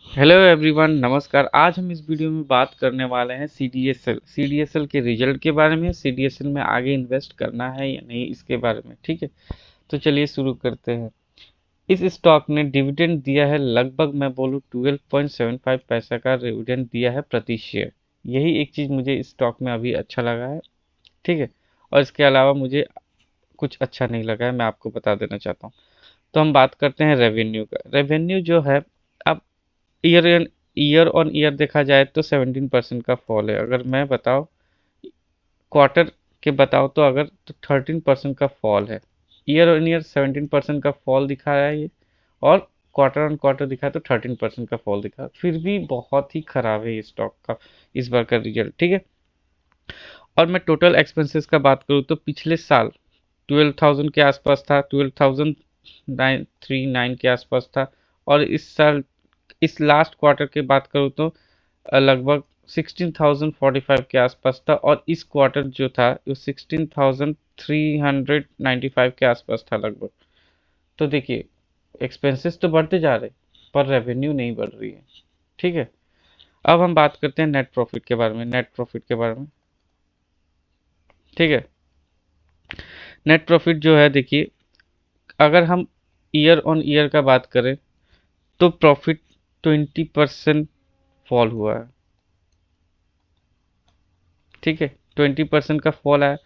Hello everyone, नमस्कार। आज हम इस वीडियो में बात करने वाले हैं सीडीएसएल के रिजल्ट के बारे में। सीडीएसएल में आगे इन्वेस्ट करना है या नहीं, इसके बारे में। ठीक है, तो चलिए शुरू करते हैं। इस स्टॉक ने डिविडेंड दिया है, लगभग मैं बोलूँ 12.75 पैसा का डिविडेंड दिया है प्रति शेयर। यही एक चीज़ मुझे इस स्टॉक में अभी अच्छा लगा है। ठीक है, और इसके अलावा मुझे कुछ अच्छा नहीं लगा है, मैं आपको बता देना चाहता हूँ। तो हम बात करते हैं रेवेन्यू का। रेवेन्यू जो है, अब ईयर ईयर ऑन ईयर देखा जाए तो 17% का फॉल है। अगर मैं बताऊं क्वार्टर के बताओ तो अगर तो 13% का फॉल है। ईयर ऑन ईयर 17% का फॉल दिखा रहा है ये, और क्वार्टर ऑन क्वार्टर दिखा है तो 13% का फॉल दिखा। फिर भी बहुत ही खराब है ये स्टॉक का इस बार का रिजल्ट। ठीक है, और मैं टोटल एक्सपेंसेस का बात करूँ तो पिछले साल 12,000 के आसपास था, 12,939 के आसपास था। और इस साल इस लास्ट क्वार्टर की बात करूँ तो लगभग 16,045 के आसपास था, और इस क्वार्टर जो था वो 16,395 के आसपास था लगभग। तो देखिए, एक्सपेंसेस तो बढ़ते जा रहे पर रेवेन्यू नहीं बढ़ रही है। ठीक है, अब हम बात करते हैं नेट प्रॉफिट के बारे में। ठीक है, नेट प्रॉफिट जो है, देखिए, अगर हम ईयर ऑन ईयर का बात करें तो प्रॉफिट 20% फॉल हुआ है। ठीक है, 20% का फॉल है।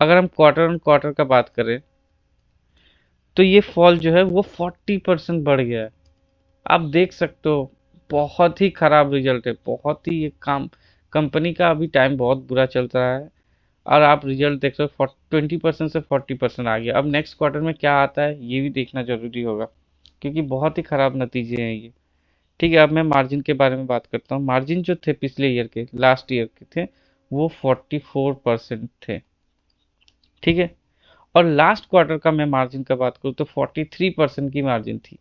अगर हम क्वार्टर ऑन क्वार्टर का बात करें तो ये फॉल जो है वो 40% बढ़ गया है। आप देख सकते हो, बहुत ही खराब रिजल्ट है। बहुत ही ये काम कंपनी का अभी टाइम बहुत बुरा चल रहा है, और आप रिजल्ट देख सकते हो 20% से 40% आ गया। अब नेक्स्ट क्वार्टर में क्या आता है ये भी देखना जरूरी होगा, क्योंकि बहुत ही खराब नतीजे हैं ये। ठीक है, अब मैं मार्जिन के बारे में बात करता हूँ। मार्जिन जो थे पिछले ईयर के, लास्ट ईयर के थे, वो 44% थे। ठीक है, और लास्ट क्वार्टर का मैं मार्जिन का बात करूँ तो 43% की मार्जिन थी।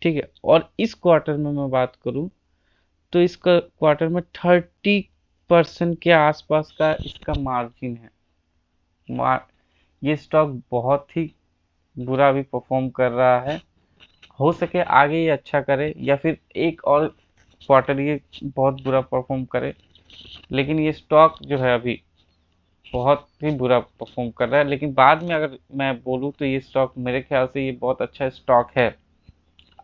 ठीक है, और इस क्वार्टर में मैं बात करूँ तो इसका क्वार्टर में 30% के आसपास का इसका मार्जिन है। ये स्टॉक बहुत ही बुरा भी परफॉर्म कर रहा है। हो सके आगे ये अच्छा करे, या फिर एक और क्वार्टर ये बहुत बुरा परफॉर्म करे। लेकिन ये स्टॉक जो है अभी बहुत ही बुरा परफॉर्म कर रहा है। लेकिन बाद में अगर मैं बोलूँ तो ये स्टॉक, मेरे ख्याल से ये बहुत अच्छा स्टॉक है।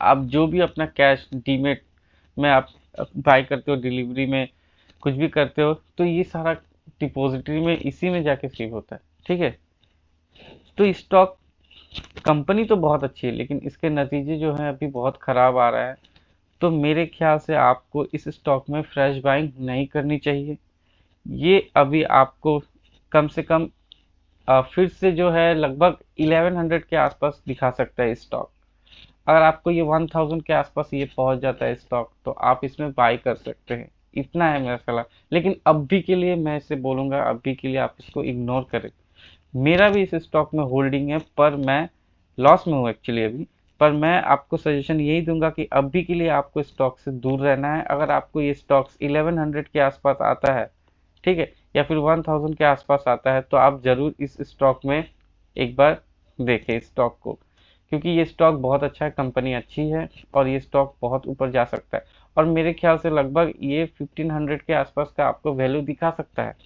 आप जो भी अपना कैश डीमेट में आप बाई करते हो, डिलीवरी में कुछ भी करते हो, तो ये सारा डिपॉजिटरी में इसी में जाके सेव होता है। ठीक है, तो स्टॉक कंपनी तो बहुत अच्छी है, लेकिन इसके नतीजे जो हैं अभी बहुत ख़राब आ रहा है। तो मेरे ख्याल से आपको इस स्टॉक में फ्रेश बाइंग नहीं करनी चाहिए। ये अभी आपको कम से कम फिर से जो है लगभग 1100 के आसपास दिखा सकता है स्टॉक। अगर आपको ये 1000 के आसपास ये पहुंच जाता है स्टॉक, तो आप इसमें बाई कर सकते हैं। इतना है मेरा सलाह। लेकिन अभी के लिए मैं इसे बोलूँगा, अभी के लिए आप इसको इग्नोर करें। मेरा भी इस स्टॉक में होल्डिंग है, पर मैं लॉस में हूँ एक्चुअली अभी। पर मैं आपको सजेशन यही दूंगा कि अभी के लिए आपको स्टॉक से दूर रहना है। अगर आपको ये स्टॉक्स 1100 के आसपास आता है, ठीक है, या फिर 1000 के आसपास आता है, तो आप ज़रूर इस स्टॉक में एक बार देखें इस स्टॉक को, क्योंकि ये स्टॉक बहुत अच्छा है, कंपनी अच्छी है, और ये स्टॉक बहुत ऊपर जा सकता है। और मेरे ख्याल से लगभग ये 1500 के आसपास का आपको वैल्यू दिखा सकता है।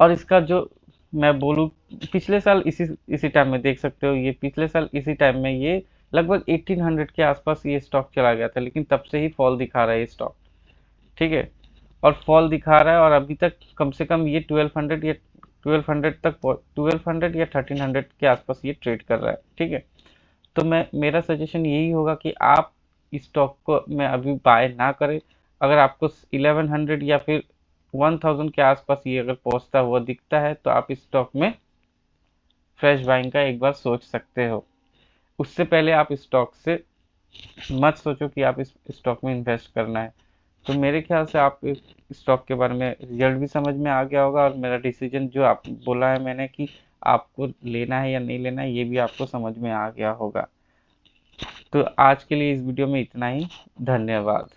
और इसका जो मैं बोलूँ, पिछले साल इसी इसी टाइम में देख सकते हो, ये पिछले साल इसी टाइम में ये लगभग 1800 के आसपास ये स्टॉक चला गया था, लेकिन तब से ही फॉल दिखा रहा है ये स्टॉक। ठीक है, और फॉल दिखा रहा है, और अभी तक कम से कम ये 1200 तक 1200 या 1300 के आसपास ये ट्रेड कर रहा है। ठीक है, तो मैं मेरा सजेशन यही होगा कि आप इस स्टॉक को में अभी बाय ना करें। अगर आपको 1100 या फिर 1000 के आसपास ये अगर पहुंचता हुआ दिखता है, तो आप इस स्टॉक में फ्रेश बाइंग का एक बार सोच सकते हो। उससे पहले आप इस स्टॉक से मत सोचो कि आप इस स्टॉक में इन्वेस्ट करना है। तो मेरे ख्याल से आप इस स्टॉक के बारे में रिजल्ट भी समझ में आ गया होगा, और मेरा डिसीजन जो आप बोला है मैंने कि आपको लेना है या नहीं लेना है, ये भी आपको समझ में आ गया होगा। तो आज के लिए इस वीडियो में इतना ही। धन्यवाद।